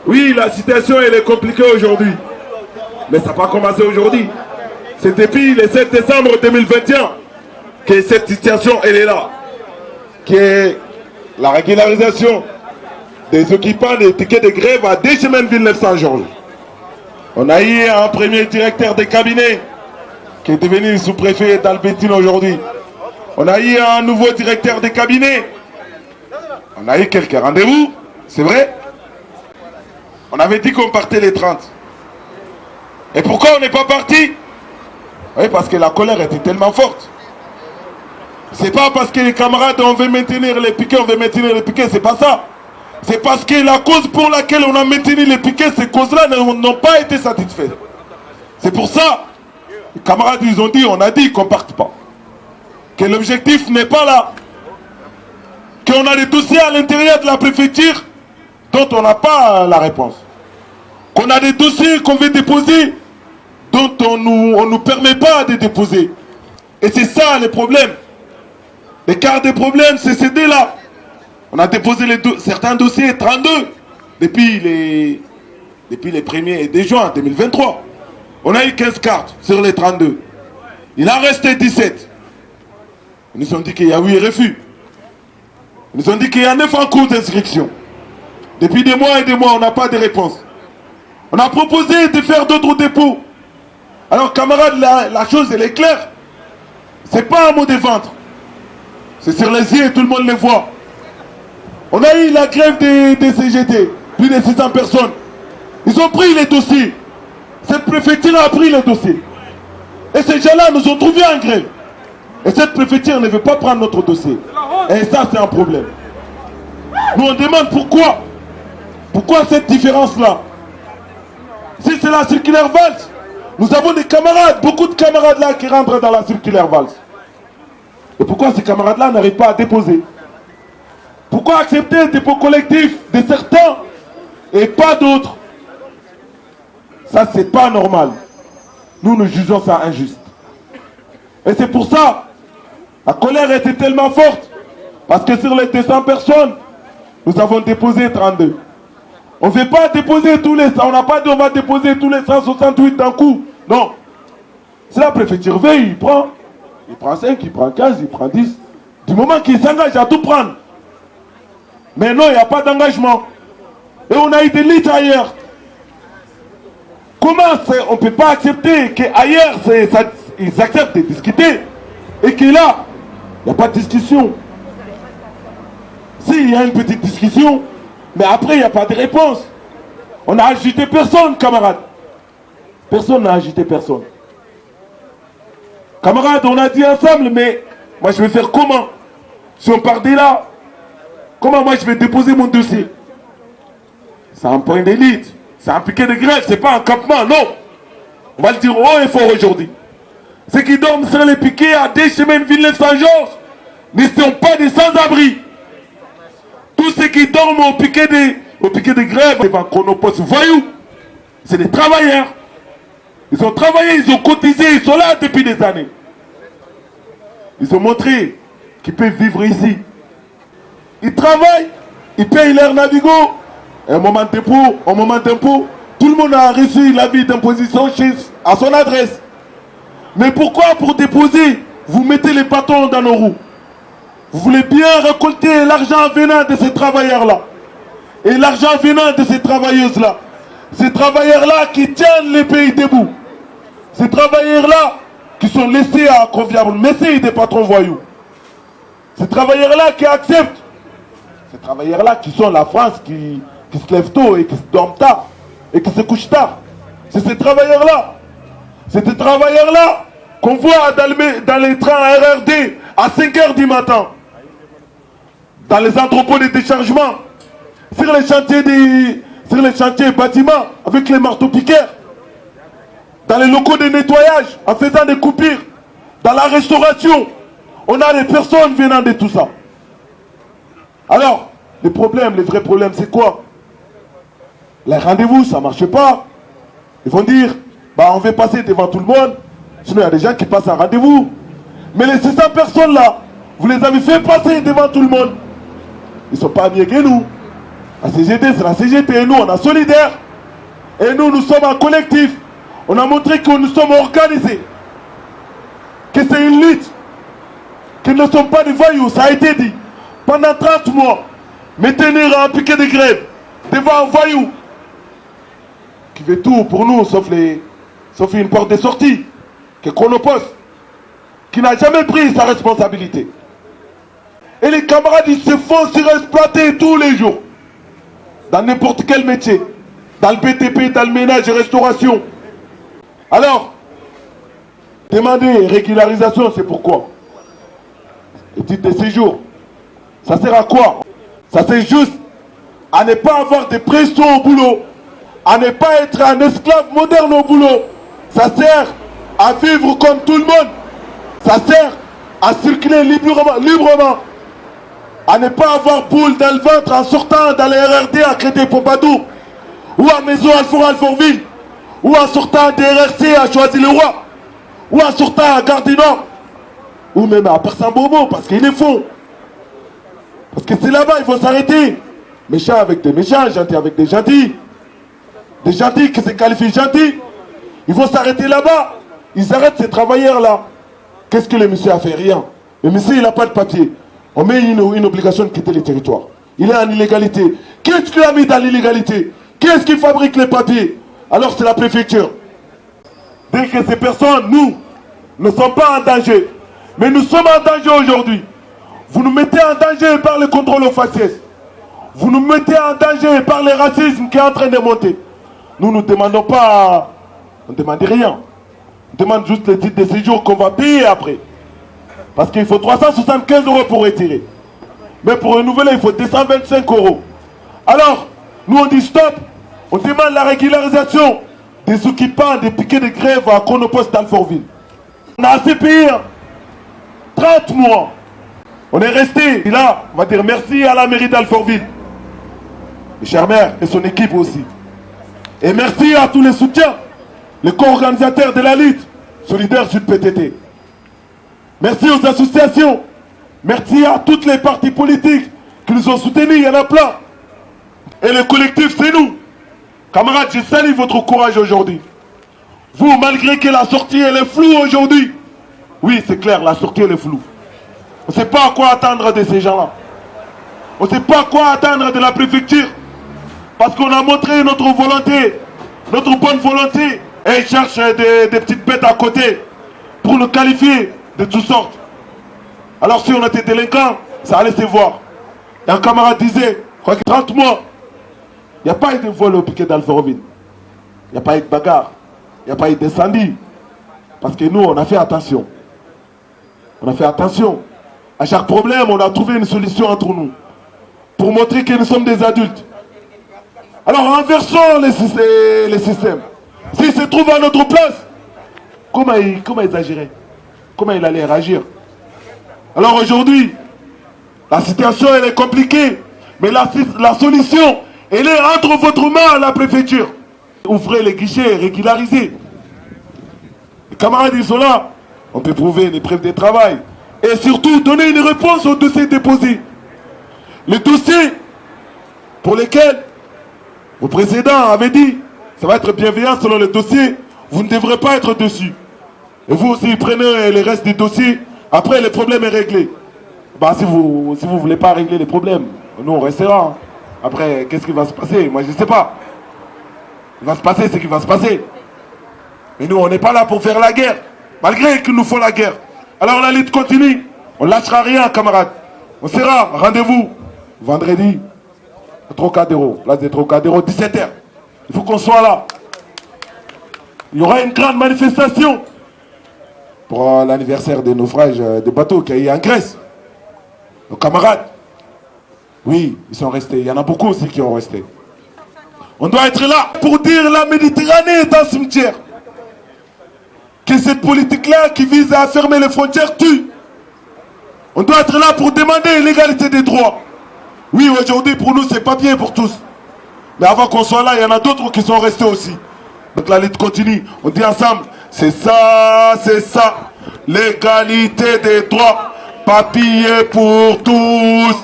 Oui, la situation elle est compliquée aujourd'hui. Mais ça n'a pas commencé aujourd'hui. C'est depuis le 7 décembre 2021 que cette situation elle est là. Qui est la régularisation des occupants des tickets de grève à Deschemènes Villeneuve Saint-Georges. On a eu un premier directeur de cabinet qui est devenu sous-préfet d'Albétine aujourd'hui. On a eu un nouveau directeur de cabinet. On a eu quelques rendez-vous, c'est vrai. On avait dit qu'on partait les 30. Et pourquoi on n'est pas parti? Oui, parce que la colère était tellement forte. C'est pas parce que les camarades on veut maintenir les piquets, c'est pas ça. C'est parce que la cause pour laquelle on a maintenu les piquets, ces causes-là n'ont pas été satisfaites. C'est pour ça, les camarades ils ont dit, on a dit qu'on ne parte pas. Que l'objectif n'est pas là. Qu'on a des dossiers à l'intérieur de la préfecture dont on n'a pas la réponse. Qu'on a des dossiers qu'on veut déposer dont on nous permet pas de déposer. Et c'est ça le problème. L'écart des problèmes, c'est ces deux-là. On a déposé certains dossiers 32 depuis les 1er de juin 2023. On a eu 15 cartes sur les 32. Il en restait 17. Ils nous ont dit qu'il y a 8 refus. Ils nous ont dit qu'il y a 9 en cours d'inscription. Depuis des mois et des mois, on n'a pas de réponse. On a proposé de faire d'autres dépôts. Alors, camarades, la chose, elle est claire. C'est pas un mot de ventre. C'est sur les yeux, tout le monde les voit. On a eu la grève des CGT, plus de 600 personnes. Ils ont pris les dossiers. Cette préfecture a pris les dossiers. Et ces gens-là nous ont trouvé en grève. Et cette préfecture ne veut pas prendre notre dossier. Et ça, c'est un problème. Nous, on demande pourquoi. Pourquoi cette différence-là? Si c'est la circulaire Valls, nous avons des camarades, beaucoup de camarades là qui rentrent dans la circulaire Valls. Et pourquoi ces camarades-là n'arrivent pas à déposer? Pourquoi accepter un dépôt collectif de certains et pas d'autres? Ça, c'est pas normal. Nous jugeons ça injuste. Et c'est pour ça, la colère était tellement forte. Parce que sur les 200 personnes, nous avons déposé 32. On ne veut pas déposer tous les... On n'a pas dit on va déposer tous les 168 d'un coup. Non. C'est la préfecture veille, il prend 5, il prend 15, il prend 10. Du moment qu'il s'engage à tout prendre. Mais non, il n'y a pas d'engagement. Et on a eu des lits ailleurs. Comment on ne peut pas accepter qu'ailleurs, ils acceptent de discuter et que là, il n'y a pas de discussion. Si, il y a une petite discussion, mais après, il n'y a pas de réponse. On n'a agité personne, camarades. Personne n'a agité personne. Camarades, on a dit ensemble, mais moi, je vais faire comment? Si on part de là, comment moi, je vais déposer mon dossier? C'est un point d'élite. C'est un piquet de grève, c'est pas un campement, non. On va le dire haut et fort aujourd'hui. Ceux qui dorment sur les piquets à Deschemènes Villeneuve Saint-Georges ne sont pas des sans-abri. Tous ceux qui dorment au piquet de grève devant Chronopost voyous, c'est des travailleurs. Ils ont travaillé, ils ont cotisé, ils sont là depuis des années. Ils ont montré qu'ils peuvent vivre ici. Ils travaillent, ils payent leur Navigo. Un moment d'impôt, tout le monde a reçu l'avis d'imposition à son adresse. Mais pourquoi pour déposer, vous mettez les bâtons dans nos roues? Vous voulez bien récolter l'argent venant de ces travailleurs-là. Et l'argent venant de ces travailleuses-là. Ces travailleurs-là qui tiennent les pays debout. Ces travailleurs-là qui sont laissés à conviable merci des patrons voyous. Ces travailleurs-là qui acceptent. Ces travailleurs-là qui sont la France qui se lève tôt et qui se dorment tard et qui se couche tard. C'est ces travailleurs-là. C'est ces travailleurs-là qu'on voit dans les trains RRD à 5 h du matin. Dans les entrepôts de déchargement. Sur les chantiers bâtiments avec les marteaux-piqueurs. Dans les locaux de nettoyage en faisant des coupures. Dans la restauration. On a des personnes venant de tout ça. Alors, les vrais problèmes, c'est quoi? Les rendez-vous, ça ne marche pas. Ils vont dire, on va passer devant tout le monde. Sinon, il y a des gens qui passent un rendez-vous. Mais les 600 personnes-là, vous les avez fait passer devant tout le monde. Ils ne sont pas mieux que nous. La CGT, c'est la CGT. Et nous, on est solidaires. Et nous, nous sommes un collectif. On a montré que nous sommes organisés. Que c'est une lutte. Que nous ne sommes pas des voyous. Ça a été dit. Pendant 30 mois, mais tenir un piquet de grève devant un voyou qui fait tout pour nous, sauf une porte de sortie, que Chronopost, qui n'a jamais pris sa responsabilité. Et les camarades, ils se font surexploiter tous les jours. Dans n'importe quel métier. Dans le BTP, dans le ménage et restauration. Alors, demander régularisation, c'est pourquoi? Le titre de séjour, ça sert à quoi? Ça sert juste à ne pas avoir de pression au boulot, à ne pas être un esclave moderne au boulot. Ça sert à vivre comme tout le monde. Ça sert à circuler librement. À ne pas avoir boule dans le ventre en sortant dans les RRD à Créteil-Pompadour, ou à Maison Alfort-Alfortville, ou en sortant des RRC à Choisy-le-Roi, ou en sortant à Gare du Nord, ou même à Persan-Bourmont, parce qu'ils le font. Parce que c'est là-bas, il faut s'arrêter. Méchants avec des méchants, gentils avec des gentils. Des gentils qui se qualifient gentils. Il faut s'arrêter là-bas. Ils arrêtent ces travailleurs-là. Qu'est-ce que le monsieur a fait? Rien. Le monsieur, il n'a pas de papier. On met une obligation de quitter le territoire. Il est en illégalité. Qu'est-ce qu'il a mis dans l'illégalité? Qu'est-ce qui fabrique les papiers? Alors c'est la préfecture. Dès que ces personnes, nous, ne sommes pas en danger. Mais nous sommes en danger aujourd'hui. Vous nous mettez en danger par le contrôle aux faciès. Vous nous mettez en danger par le racisme qui est en train de monter. Nous ne demandons pas... On ne demande rien. On demande juste le titre de séjour qu'on va payer après. Parce qu'il faut 375 € pour retirer. Mais pour renouveler, il faut 225 €. Alors, nous on dit stop. On demande la régularisation des occupants des piquets de grève à Chronopost d'Alfortville. On a assez payé 30 mois. On est resté. Et là, on va dire merci à la mairie d'Alfortville. Le cher maire et son équipe aussi. Et merci à tous les soutiens, les co-organisateurs de la lutte, Solidaires Sud PTT. Merci aux associations. Merci à toutes les partis politiques qui nous ont soutenus, il y en a plein. Et le collectif, c'est nous. Camarades, je salue votre courage aujourd'hui. Vous, malgré que la sortie, elle est floue aujourd'hui. Oui, c'est clair, la sortie, elle est floue. On ne sait pas à quoi attendre de ces gens-là. On ne sait pas à quoi attendre de la préfecture. Parce qu'on a montré notre volonté, notre bonne volonté. Et ils cherchent des petites bêtes à côté pour nous qualifier de toutes sortes. Alors si on était délinquants, ça allait se voir. Et un camarade disait, quoi que 30 mois, il n'y a pas eu de vol au piquet d'Alfortville. Il n'y a pas eu de bagarre. Il n'y a pas eu d'incendie. Parce que nous, on a fait attention. On a fait attention. À chaque problème, on a trouvé une solution entre nous. Pour montrer que nous sommes des adultes. Alors renversons les systèmes. S'ils se trouvent à notre place, comment ils agiraient? Comment il allait réagir? Alors aujourd'hui, la situation elle est compliquée, mais la solution, elle est entre votre main à la préfecture. Ouvrez les guichets, régularisez. Les camarades ils sont là, on peut prouver les preuves de travail. Et surtout, donner une réponse aux dossiers déposés. Les dossiers pour lesquels vos précédents avaient dit, ça va être bienveillant selon le dossier, vous ne devrez pas être dessus. Et vous aussi, prenez les restes des dossiers, après le problème est réglé. Bah, si vous ne voulez pas régler les problèmes, nous on restera. Après, qu'est-ce qui va se passer? Moi je ne sais pas. Il va se passer ce qui va se passer. Mais nous on n'est pas là pour faire la guerre, malgré qu'il nous faut la guerre. Alors la lutte continue, on ne lâchera rien camarades. On sera, rendez-vous, vendredi, au Trocadéro, place des Trocadéro, 17h. Il faut qu'on soit là. Il y aura une grande manifestation pour l'anniversaire des naufrages des bateaux qu'il y a eu en Grèce. Nos camarades, oui, ils sont restés. Il y en a beaucoup aussi qui ont resté. On doit être là pour dire la Méditerranée est un cimetière. Que cette politique-là qui vise à fermer les frontières tue. On doit être là pour demander l'égalité des droits. Oui, aujourd'hui, pour nous, c'est pas bien pour tous. Mais avant qu'on soit là, il y en a d'autres qui sont restés aussi. Donc la lutte continue. On dit ensemble, c'est ça, l'égalité des droits, papier pour tous.